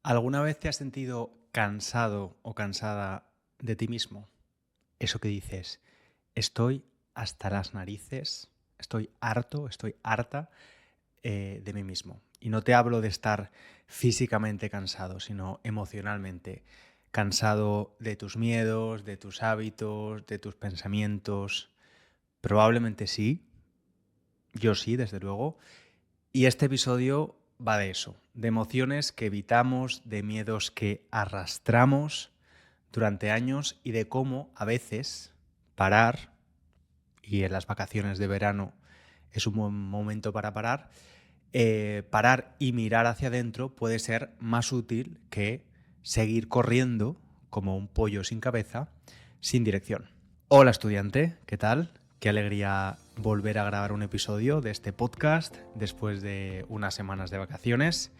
¿Alguna vez te has sentido cansado o cansada de ti mismo? Eso que dices, estoy hasta las narices, estoy harto, estoy harta de mí mismo. Y no te hablo de estar físicamente cansado, sino emocionalmente. Cansado de tus miedos, de tus hábitos, de tus pensamientos. Probablemente sí, yo sí, desde luego. Y este episodio va de eso, de emociones que evitamos, de miedos que arrastramos durante años y de cómo a veces parar, y en las vacaciones de verano es un buen momento para parar, parar y mirar hacia adentro puede ser más útil que seguir corriendo como un pollo sin cabeza, sin dirección. Hola estudiante, ¿qué tal? Qué alegría volver a grabar un episodio de este podcast después de unas semanas de vacaciones.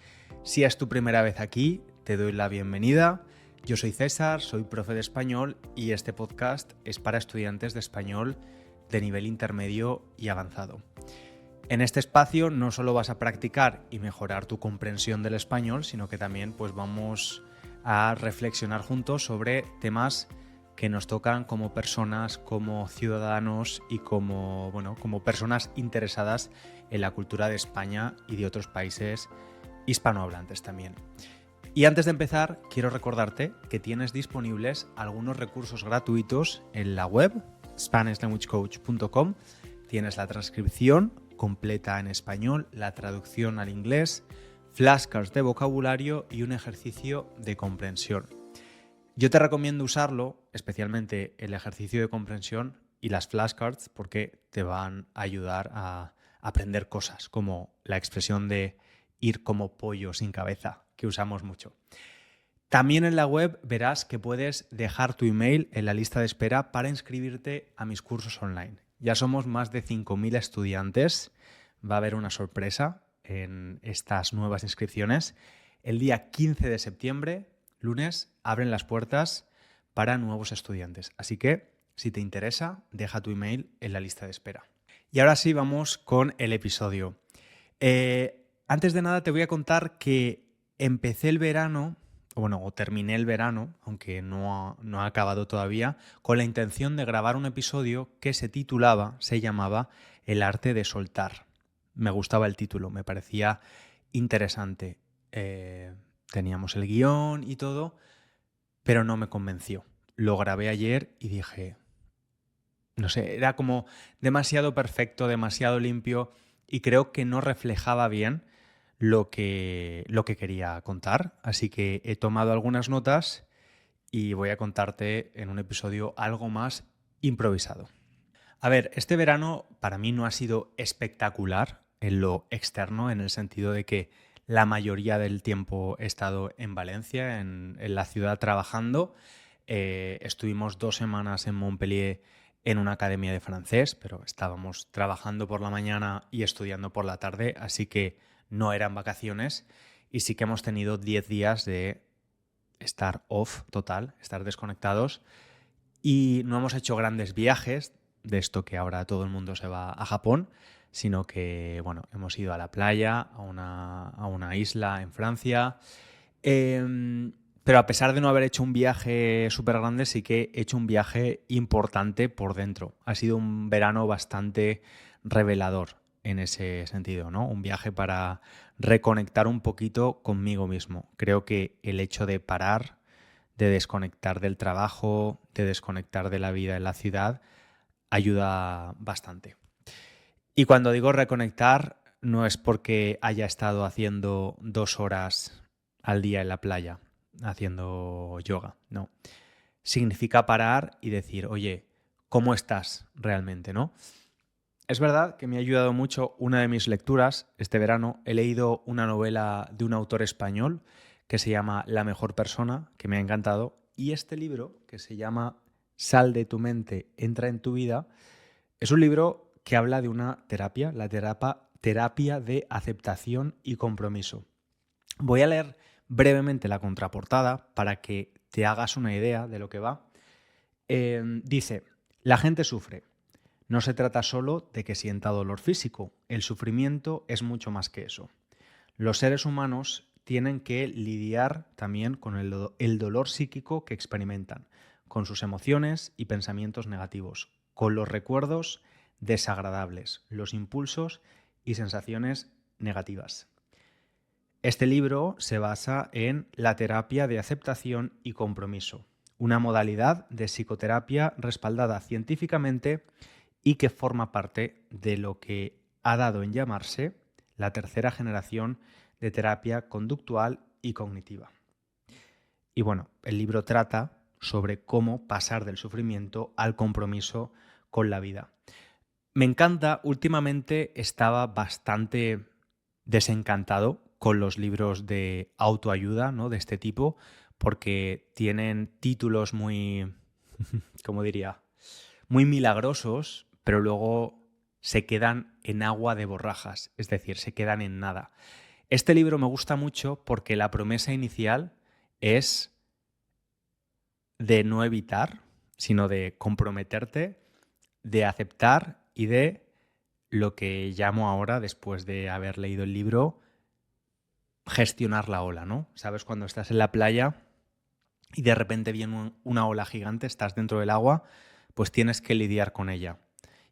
Si es tu primera vez aquí, te doy la bienvenida. Yo soy César, soy profe de español y este podcast es para estudiantes de español de nivel intermedio y avanzado. En este espacio no solo vas a practicar y mejorar tu comprensión del español, sino que también pues vamos a reflexionar juntos sobre temas que nos tocan como personas, como ciudadanos y como personas interesadas en la cultura de España y de otros países hispanohablantes también. Y antes de empezar, quiero recordarte que tienes disponibles algunos recursos gratuitos en la web SpanishLanguageCoach.com. Tienes la transcripción completa en español, la traducción al inglés, flashcards de vocabulario y un ejercicio de comprensión. Yo te recomiendo usarlo, especialmente el ejercicio de comprensión y las flashcards, porque te van a ayudar a aprender cosas, como la expresión de ir como pollo sin cabeza, que usamos mucho. También en la web verás que puedes dejar tu email en la lista de espera para inscribirte a mis cursos online. Ya somos más de 5.000 estudiantes. Va a haber una sorpresa en estas nuevas inscripciones. El día 15 de septiembre, lunes, abren las puertas para nuevos estudiantes. Así que, si te interesa, deja tu email en la lista de espera. Y ahora sí, vamos con el episodio. Antes de nada, te voy a contar que empecé el verano, o terminé el verano, aunque no ha acabado todavía, con la intención de grabar un episodio que se llamaba El arte de soltar. Me gustaba el título, me parecía interesante. Teníamos el guión y todo, pero no me convenció. Lo grabé ayer y dije, no sé, era como demasiado perfecto, demasiado limpio y creo que no reflejaba bien lo que quería contar. Así que he tomado algunas notas y voy a contarte en un episodio algo más improvisado. A ver, este verano para mí no ha sido espectacular en lo externo, en el sentido de que la mayoría del tiempo he estado en Valencia, en la ciudad trabajando. Estuvimos 2 semanas en Montpellier en una academia de francés, pero estábamos trabajando por la mañana y estudiando por la tarde, así que no eran vacaciones y sí que hemos tenido 10 días de estar off total, estar desconectados y no hemos hecho grandes viajes, de esto que ahora todo el mundo se va a Japón, sino que, hemos ido a la playa, a una isla en Francia. Pero a pesar de no haber hecho un viaje súper grande, sí que he hecho un viaje importante por dentro. Ha sido un verano bastante revelador en ese sentido, ¿no? Un viaje para reconectar un poquito conmigo mismo. Creo que el hecho de parar, de desconectar del trabajo, de desconectar de la vida en la ciudad, ayuda bastante. Y cuando digo reconectar, no es porque haya estado haciendo 2 horas al día en la playa haciendo yoga, no. Significa parar y decir, oye, ¿cómo estás realmente, no? Es verdad que me ha ayudado mucho una de mis lecturas. Este verano he leído una novela de un autor español que se llama La mejor persona, que me ha encantado. Y este libro, que se llama Sal de tu mente, entra en tu vida, es un libro que habla de una terapia, la terapia de aceptación y compromiso. Voy a leer brevemente la contraportada para que te hagas una idea de lo que va. Dice, la gente sufre. No se trata solo de que sienta dolor físico. El sufrimiento es mucho más que eso. Los seres humanos tienen que lidiar también con el dolor psíquico que experimentan, con sus emociones y pensamientos negativos, con los recuerdos desagradables, los impulsos y sensaciones negativas. Este libro se basa en la terapia de aceptación y compromiso, una modalidad de psicoterapia respaldada científicamente y que forma parte de lo que ha dado en llamarse la tercera generación de terapia conductual y cognitiva. Y bueno, el libro trata sobre cómo pasar del sufrimiento al compromiso con la vida. Me encanta, últimamente estaba bastante desencantado con los libros de autoayuda, ¿no? De este tipo, porque tienen títulos muy, ¿cómo diría? Muy milagrosos, pero luego se quedan en agua de borrajas, es decir, se quedan en nada. Este libro me gusta mucho porque la promesa inicial es de no evitar, sino de comprometerte, de aceptar y de lo que llamo ahora, después de haber leído el libro, gestionar la ola, ¿no? ¿Sabes? Cuando estás en la playa y de repente viene una ola gigante, estás dentro del agua, pues tienes que lidiar con ella.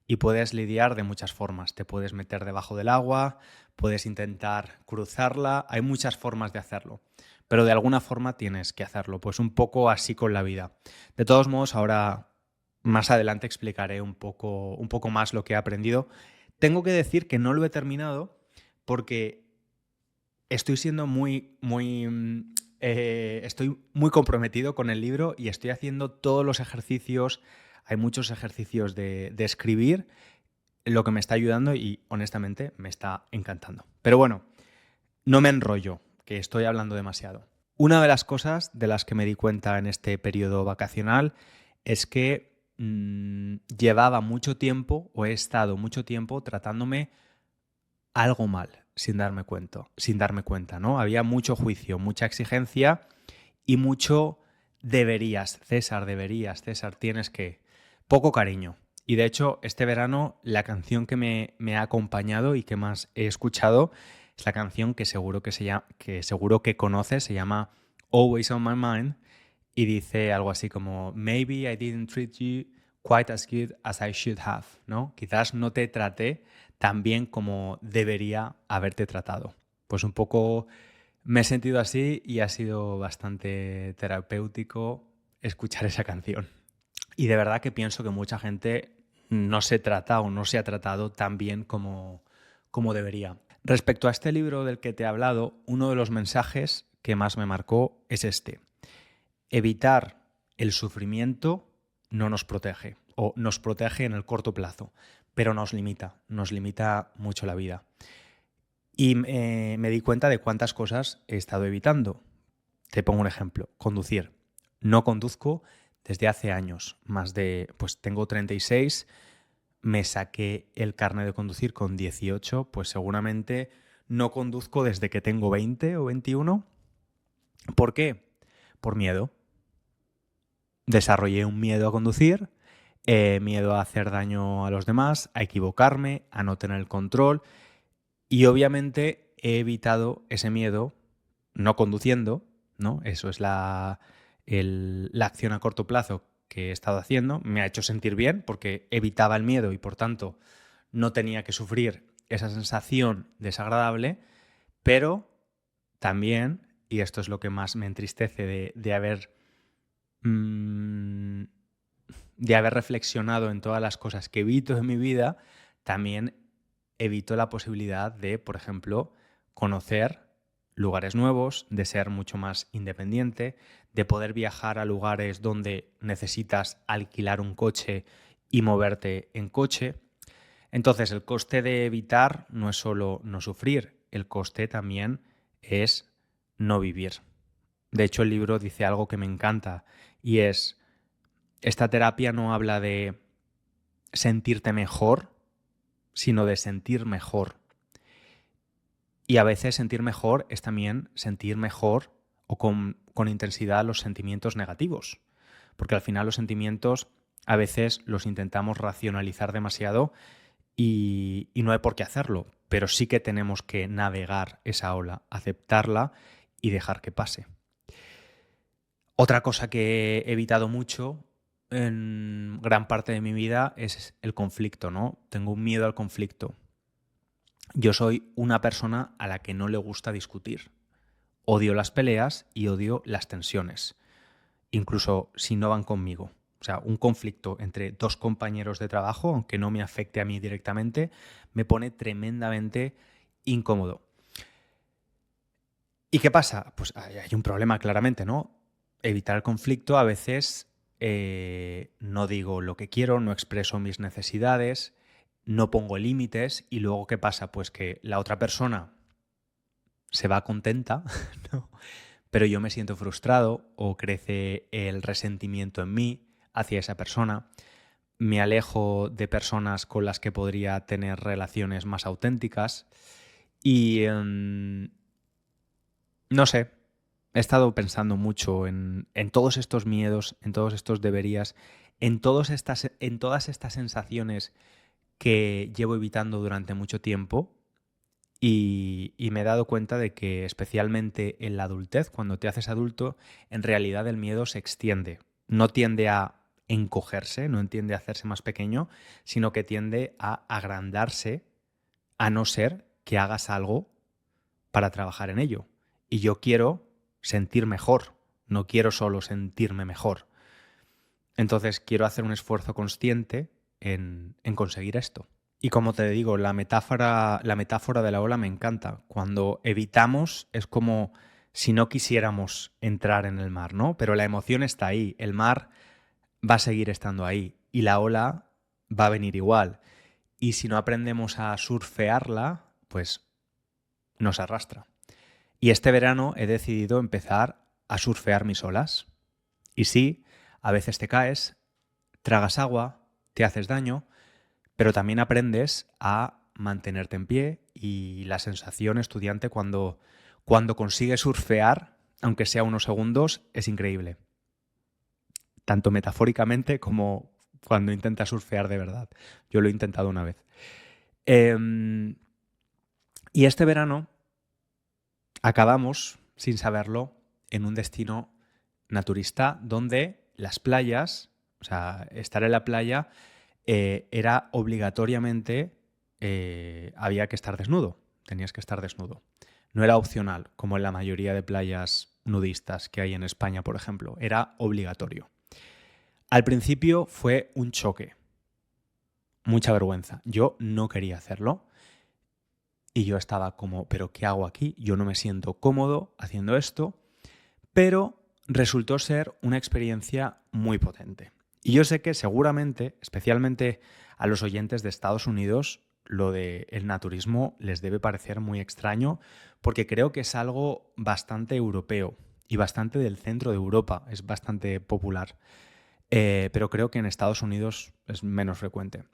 Y puedes lidiar de muchas formas. Te puedes meter debajo del agua, puedes intentar cruzarla, hay muchas formas de hacerlo. Pero de alguna forma tienes que hacerlo, pues un poco así con la vida. De todos modos, ahora más adelante explicaré un poco más lo que he aprendido. Tengo que decir que no lo he terminado porque estoy siendo estoy muy comprometido con el libro y estoy haciendo todos los ejercicios. Hay muchos ejercicios de escribir, lo que me está ayudando y honestamente me está encantando. Pero bueno, no me enrollo, que estoy hablando demasiado. Una de las cosas de las que me di cuenta en este periodo vacacional es que llevaba mucho tiempo, o he estado mucho tiempo tratándome algo mal sin darme cuenta, ¿no? Había mucho juicio, mucha exigencia y mucho deberías, César, tienes que. Poco cariño. Y de hecho, este verano la canción que me ha acompañado y que más he escuchado es la canción que seguro que conoces, se llama Always on My Mind y dice algo así como Maybe I didn't treat you quite as good as I should have, ¿no? Quizás no te traté tan bien como debería haberte tratado. Pues un poco me he sentido así y ha sido bastante terapéutico escuchar esa canción. Y de verdad que pienso que mucha gente no se trata o no se ha tratado tan bien como debería. Respecto a este libro del que te he hablado, uno de los mensajes que más me marcó es este. Evitar el sufrimiento no nos protege, o nos protege en el corto plazo, pero nos limita mucho la vida. Y me di cuenta de cuántas cosas he estado evitando. Te pongo un ejemplo, conducir. No conduzco desde hace años, pues tengo 36, me saqué el carnet de conducir con 18, pues seguramente no conduzco desde que tengo 20 o 21. ¿Por qué? Por miedo. Desarrollé un miedo a conducir, miedo a hacer daño a los demás, a equivocarme, a no tener el control y obviamente he evitado ese miedo no conduciendo, ¿no? Eso es la acción a corto plazo que he estado haciendo. Me ha hecho sentir bien porque evitaba el miedo y por tanto no tenía que sufrir esa sensación desagradable, pero también, y esto es lo que más me entristece de haber reflexionado en todas las cosas que evito en mi vida, también evito la posibilidad de, por ejemplo, conocer lugares nuevos, de ser mucho más independiente, de poder viajar a lugares donde necesitas alquilar un coche y moverte en coche. Entonces, el coste de evitar no es solo no sufrir, el coste también es no vivir. De hecho, el libro dice algo que me encanta y es, esta terapia no habla de sentirte mejor, sino de sentir mejor. Y a veces sentir mejor es también sentir mejor o con intensidad los sentimientos negativos. Porque al final los sentimientos a veces los intentamos racionalizar demasiado y no hay por qué hacerlo. Pero sí que tenemos que navegar esa ola, aceptarla y dejar que pase. Otra cosa que he evitado mucho en gran parte de mi vida es el conflicto, ¿no? Tengo un miedo al conflicto. Yo soy una persona a la que no le gusta discutir. Odio las peleas y odio las tensiones, incluso si no van conmigo. O sea, un conflicto entre dos compañeros de trabajo, aunque no me afecte a mí directamente, me pone tremendamente incómodo. ¿Y qué pasa? Pues hay un problema claramente, ¿no? Evitar el conflicto a veces no digo lo que quiero, no expreso mis necesidades, no pongo límites y luego ¿qué pasa? Pues que la otra persona se va contenta, ¿no? Pero yo me siento frustrado o crece el resentimiento en mí hacia esa persona, me alejo de personas con las que podría tener relaciones más auténticas y no sé, he estado pensando mucho en todos estos miedos, en todos estos deberías, en todas estas sensaciones que llevo evitando durante mucho tiempo y me he dado cuenta de que especialmente en la adultez, cuando te haces adulto, en realidad el miedo se extiende. No tiende a encogerse, no tiende a hacerse más pequeño, sino que tiende a agrandarse a no ser que hagas algo para trabajar en ello. Y yo quiero sentir mejor, no quiero solo sentirme mejor. Entonces quiero hacer un esfuerzo consciente en conseguir esto. Y como te digo, la metáfora de la ola me encanta. Cuando evitamos es como si no quisiéramos entrar en el mar, ¿no? Pero la emoción está ahí, el mar va a seguir estando ahí y la ola va a venir igual. Y si no aprendemos a surfearla, pues nos arrastra. Y este verano he decidido empezar a surfear mis olas. Y sí, a veces te caes, tragas agua, te haces daño, pero también aprendes a mantenerte en pie y la sensación estudiante cuando consigues surfear, aunque sea unos segundos, es increíble. Tanto metafóricamente como cuando intentas surfear de verdad. Yo lo he intentado una vez. Y este verano acabamos, sin saberlo, en un destino naturista donde las playas, o sea, estar en la playa era obligatoriamente, había que estar desnudo, tenías que estar desnudo. No era opcional, como en la mayoría de playas nudistas que hay en España, por ejemplo, era obligatorio. Al principio fue un choque, mucha vergüenza. Yo no quería hacerlo y yo estaba como, ¿pero qué hago aquí? Yo no me siento cómodo haciendo esto, pero resultó ser una experiencia muy potente. Y yo sé que seguramente, especialmente a los oyentes de Estados Unidos, lo del naturismo les debe parecer muy extraño porque creo que es algo bastante europeo y bastante del centro de Europa, es bastante popular. Pero creo que en Estados Unidos es menos frecuente.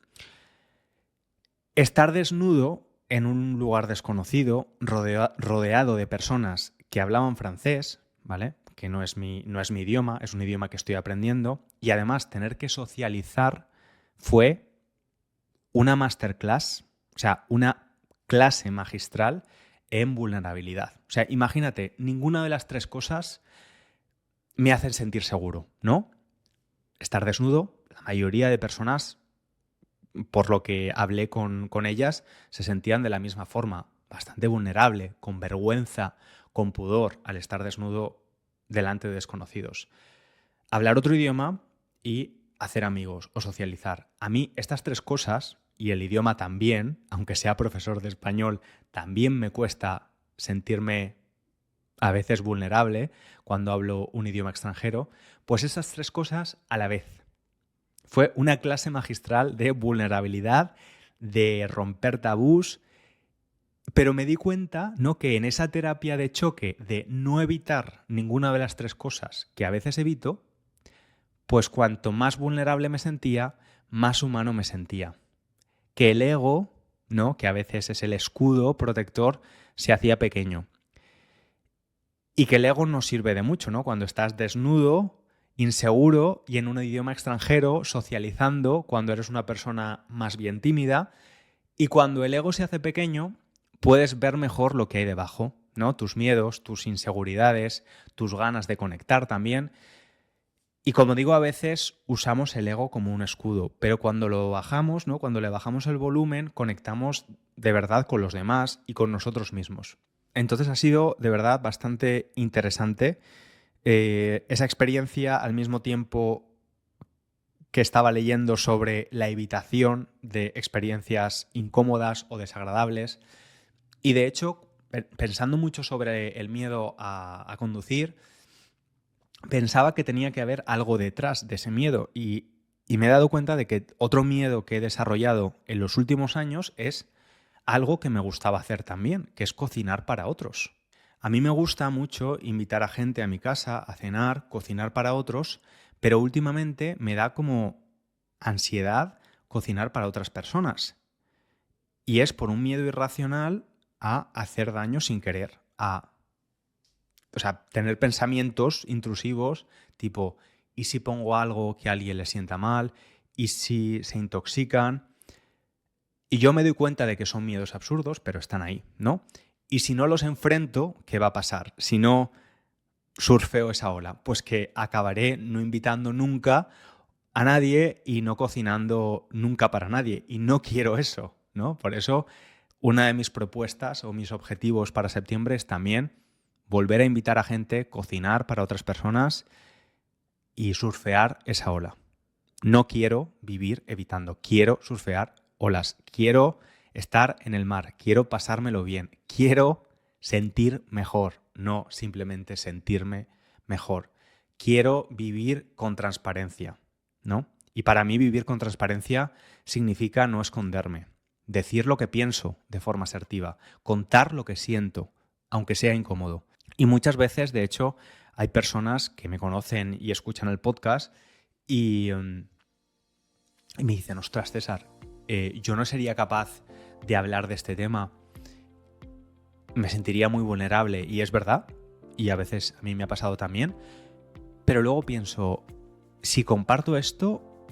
Estar desnudo en un lugar desconocido, rodeado de personas que hablaban francés, ¿vale? Que no es mi idioma, es un idioma que estoy aprendiendo, y además tener que socializar fue una masterclass, o sea, una clase magistral en vulnerabilidad. O sea, imagínate, ninguna de las tres cosas me hacen sentir seguro, ¿no? Estar desnudo, la mayoría de personas, por lo que hablé con ellas, se sentían de la misma forma, bastante vulnerable, con vergüenza, con pudor al estar desnudo delante de desconocidos. Hablar otro idioma y hacer amigos o socializar. A mí estas tres cosas, y el idioma también, aunque sea profesor de español, también me cuesta sentirme a veces vulnerable cuando hablo un idioma extranjero, pues esas tres cosas a la vez. Fue una clase magistral de vulnerabilidad, de romper tabús, pero me di cuenta, ¿no?, que en esa terapia de choque de no evitar ninguna de las tres cosas que a veces evito, pues cuanto más vulnerable me sentía, más humano me sentía. Que el ego, ¿no?, que a veces es el escudo protector, se hacía pequeño. Y que el ego no sirve de mucho, ¿no? Cuando estás desnudo, inseguro y en un idioma extranjero, socializando, cuando eres una persona más bien tímida. Y cuando el ego se hace pequeño, puedes ver mejor lo que hay debajo, ¿no? Tus miedos, tus inseguridades, tus ganas de conectar también. Y como digo, a veces usamos el ego como un escudo, pero cuando lo bajamos, ¿no? Cuando le bajamos el volumen, conectamos de verdad con los demás y con nosotros mismos. Entonces ha sido de verdad bastante interesante esa experiencia, al mismo tiempo que estaba leyendo sobre la evitación de experiencias incómodas o desagradables. Y de hecho, pensando mucho sobre el miedo a conducir, pensaba que tenía que haber algo detrás de ese miedo y me he dado cuenta de que otro miedo que he desarrollado en los últimos años es algo que me gustaba hacer también, que es cocinar para otros. A mí me gusta mucho invitar a gente a mi casa a cenar, cocinar para otros, pero últimamente me da como ansiedad cocinar para otras personas. Y es por un miedo irracional a hacer daño sin querer, o sea, tener pensamientos intrusivos tipo, ¿y si pongo algo que a alguien le sienta mal? ¿Y si se intoxican? Y yo me doy cuenta de que son miedos absurdos, pero están ahí, ¿no? Y si no los enfrento, ¿qué va a pasar? Si no surfeo esa ola, pues que acabaré no invitando nunca a nadie y no cocinando nunca para nadie. Y no quiero eso, ¿no? Por eso, una de mis propuestas o mis objetivos para septiembre es también volver a invitar a gente, cocinar para otras personas y surfear esa ola. No quiero vivir evitando, quiero surfear olas, quiero estar en el mar, quiero pasármelo bien, quiero sentir mejor, no simplemente sentirme mejor. Quiero vivir con transparencia, ¿no? Y para mí vivir con transparencia significa no esconderme, decir lo que pienso de forma asertiva, contar lo que siento, aunque sea incómodo. Y muchas veces, de hecho, hay personas que me conocen y escuchan el podcast y me dicen, ostras, César, yo no sería capaz de hablar de este tema, me sentiría muy vulnerable, y es verdad, y a veces a mí me ha pasado también, pero luego pienso, si comparto esto,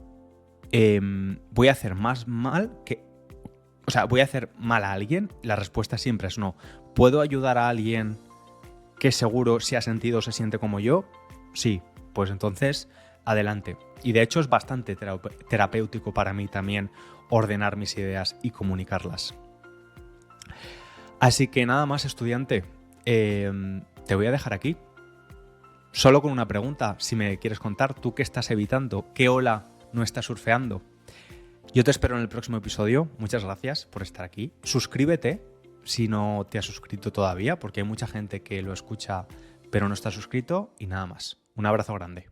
voy a hacer más mal que... O sea, ¿voy a hacer mal a alguien? La respuesta siempre es no. ¿Puedo ayudar a alguien que seguro si ha sentido o se siente como yo? Sí, pues entonces adelante. Y de hecho es bastante terapéutico para mí también ordenar mis ideas y comunicarlas. Así que nada más, estudiante, te voy a dejar aquí. Solo con una pregunta, si me quieres contar, ¿tú qué estás evitando? ¿Qué ola no estás surfeando? Yo te espero en el próximo episodio. Muchas gracias por estar aquí. Suscríbete si no te has suscrito todavía, porque hay mucha gente que lo escucha pero no está suscrito. Y nada más. Un abrazo grande.